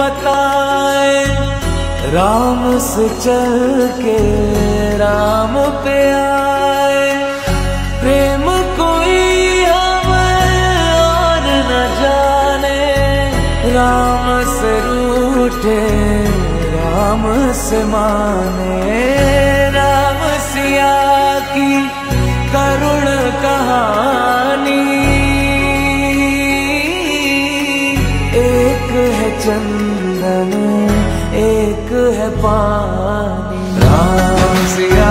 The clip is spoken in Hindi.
बताए, राम से चल के राम पे आए। प्रेम कोई हमें और न जाने, राम से रूठे राम से माने। राम सिया की करुण कहानी, एक है चंदन एक है पानी। राम सिया